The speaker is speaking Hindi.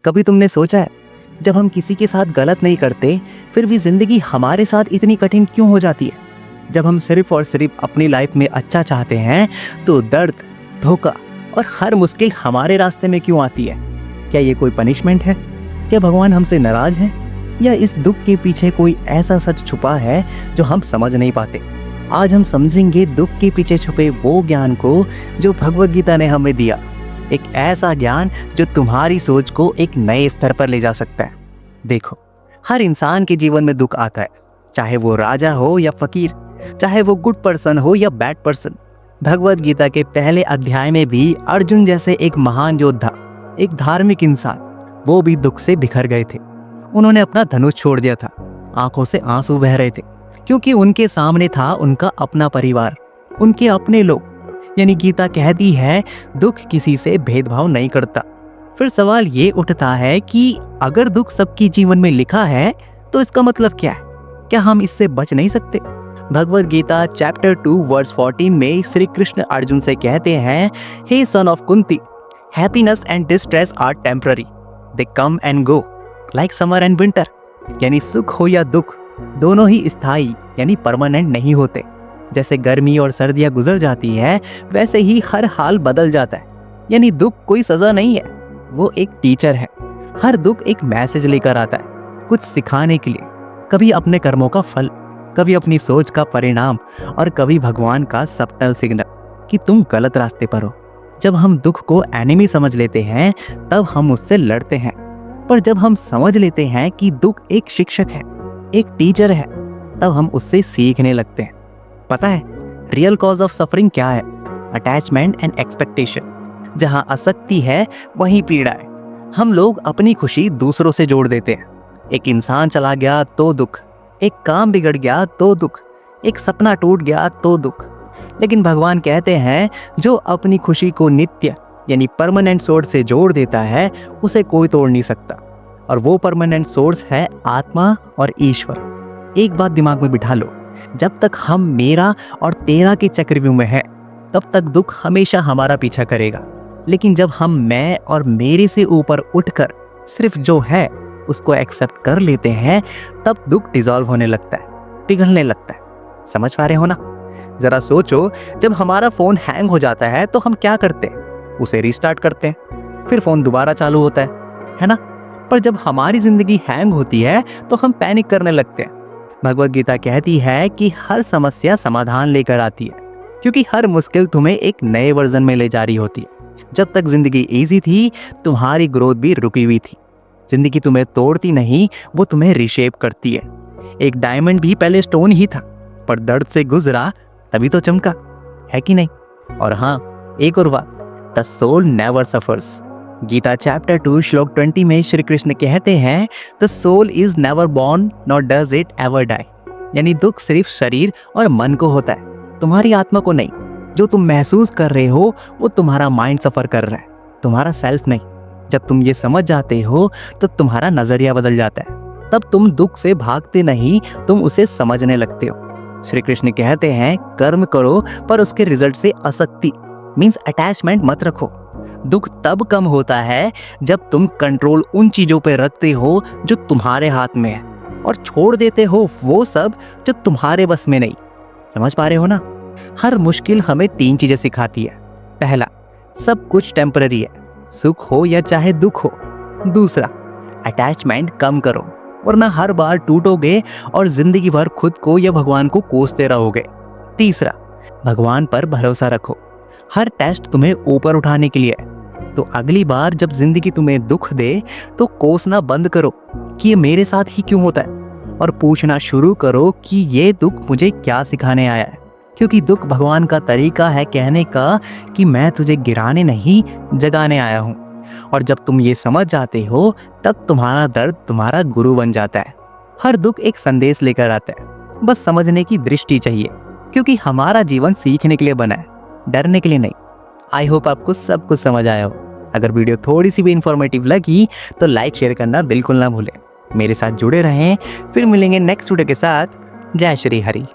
कभी तुमने सोचा है, जब हम किसी के साथ गलत नहीं करते फिर भी जिंदगी हमारे साथ इतनी कठिन क्यों हो जाती है? जब हम सिर्फ और सिर्फ अपनी लाइफ में अच्छा चाहते हैं तो दर्द, धोखा और हर मुश्किल हमारे रास्ते में क्यों आती है? क्या ये कोई पनिशमेंट है? क्या भगवान हमसे नाराज हैं? या इस दुख के पीछे कोई ऐसा सच छुपा है जो हम समझ नहीं पाते? आज हम समझेंगे दुख के पीछे छुपे वो ज्ञान को जो भगवद गीता ने हमें दिया। एक ऐसा ज्ञान जो तुम्हारी सोच को एक नए स्तर पर ले जा सकता है। देखो, हर इंसान के जीवन में दुख आता है, चाहे वो राजा हो या फकीर, चाहे वो गुड पर्सन हो या बैड पर्सन। भगवद गीता के पहले अध्याय में भी अर्जुन जैसे एक महान योद्धा, एक धार्मिक इंसान, वो भी दुख से बिखर गए थे। उन्होंने अपना धनुष छोड़ दिया था, आंखों से आंसू बह रहे थे, क्योंकि उनके सामने था उनका अपना परिवार, उनके अपने लोग। यानी गीता कहती है दुख किसी से भेदभाव नहीं करता। फिर सवाल ये उठता है कि अगर दुख सबके जीवन में लिखा है तो इसका मतलब क्या है? क्या हम इससे बच नहीं सकते? भगवद गीता चैप्टर 2 वर्स 14 में श्री कृष्ण अर्जुन से कहते हैं, हे son of Kunti, happiness and distress are temporary, they come and go like summer and winter. यानी सुख हो या दुख, दोनों ही स्थायी यानी परमानेंट नहीं होते। जैसे गर्मी और सर्दियां गुजर जाती है वैसे ही हर हाल बदल जाता है। यानी दुख कोई सजा नहीं है, वो एक टीचर है। हर दुख एक मैसेज लेकर आता है, कुछ सिखाने के लिए। कभी अपने कर्मों का फल, कभी अपनी सोच का परिणाम और कभी भगवान का सबटल सिग्नल कि तुम गलत रास्ते पर हो। जब हम दुख को एनिमी समझ लेते हैं तब हम उससे लड़ते हैं, पर जब हम समझ लेते हैं कि दुख एक शिक्षक है, एक टीचर है, तब हम उससे सीखने लगते हैं। पता है रियल कॉज ऑफ सफरिंग क्या है? Attachment and expectation. जहां आसक्ति है वहीं पीड़ा है। हम लोग अपनी खुशी दूसरों से जोड़ देते हैं। एक इंसान चला गया तो दुख, एक काम बिगड़ गया तो दुख, एक सपना टूट गया तो दुख। लेकिन भगवान कहते हैं जो अपनी खुशी को नित्य यानी परमानेंट सोर्स से जोड़ देता है उसे कोई तोड़ नहीं सकता। और वो परमानेंट सोर्स है आत्मा और ईश्वर। एक बात दिमाग में बिठा लो, जब तक हम मेरा और तेरा के चक्रव्यूह में है तब तक दुख हमेशा हमारा पीछा करेगा। लेकिन जब हम मैं और मेरे से ऊपर उठकर सिर्फ जो है उसको एक्सेप्ट कर लेते हैं तब दुख डिसॉल्व होने लगता है, पिघलने लगता है। समझ पा रहे हो ना? जरा सोचो, जब हमारा फोन हैंग हो जाता है तो हम क्या करते हैं? उसे रीस्टार्ट करते हैं, फिर फोन दोबारा चालू होता है ना? पर जब हमारी जिंदगी हैंग होती है तो हम पैनिक करने लगते हैं। भगवद गीता कहती है कि हर समस्या समाधान लेकर आती है, क्योंकि हर मुश्किल तुम्हें एक नए वर्जन में ले जा रही होती है। जब तक जिंदगी इजी थी तुम्हारी ग्रोथ भी रुकी हुई थी। जिंदगी तुम्हें तोड़ती नहीं, वो तुम्हें रिशेप करती है। एक डायमंड भी पहले स्टोन ही था, पर दर्द से गुजरा तभी तो चमका, है कि नहीं? और हाँ, एक और बात, the soul never suffers. Gita chapter 2 श्लोक 20 में श्री कृष्ण कहते हैं, the soul is never born not does it ever die. यानी दुख सिर्फ शरीर और मन को होता है, तुम्हारी आत्मा को नहीं। जो तुम महसूस कर रहे हो वो तुम्हारा माइंड सफर कर रहा है, तुम्हारा सेल्फ नहीं। जब तुम ये समझ जाते हो तो तुम्हारा नजरिया बदल जाता है। तब तुम दुख से भागते नहीं, तुम उसे समझने लगते हो। श्री कृष्ण कहते हैं, कर्म करो पर उसके रिजल्ट से आसक्ति मीन्स अटैचमेंट मत रखो। दुख तब कम होता है जब तुम कंट्रोल उन चीजों पे रखते हो जो तुम्हारे हाथ में है और छोड़ देते हो वो सब जो तुम्हारे बस में नहीं। समझ पा रहे हो ना? हर मुश्किल हमें 3 चीजें सिखाती है। पहला, सब कुछ टेम्पररी है, सुख हो या चाहे दुख हो। दूसरा, अटैचमेंट कम करो वरना हर बार टूटोगे और जिंदगी भर खुद को या भगवान को कोसते रहोगे। तीसरा, भगवान पर भरोसा रखो, हर टेस्ट तुम्हें ऊपर उठाने के लिए है। तो अगली बार जब जिंदगी तुम्हें दुख दे तो कोसना बंद करो कि ये मेरे साथ ही क्यों होता है, और पूछना शुरू करो कि ये दुख मुझे क्या सिखाने आया है। क्योंकि दुख भगवान का तरीका है कहने का कि मैं तुझे गिराने नहीं जगाने आया हूँ। और जब तुम ये समझ जाते हो तब तुम्हारा दर्द तुम्हारा गुरु बन जाता है। हर दुख एक संदेश लेकर आता है, बस समझने की दृष्टि चाहिए, क्योंकि हमारा जीवन सीखने के लिए बना है, डरने के लिए नहीं। आई होप आपको सब कुछ समझ आया हो। अगर वीडियो थोड़ी सी भी इंफॉर्मेटिव लगी तो लाइक शेयर करना बिल्कुल ना भूलें। मेरे साथ जुड़े रहें, फिर मिलेंगे नेक्स्ट वीडियो के साथ। जय श्री हरि।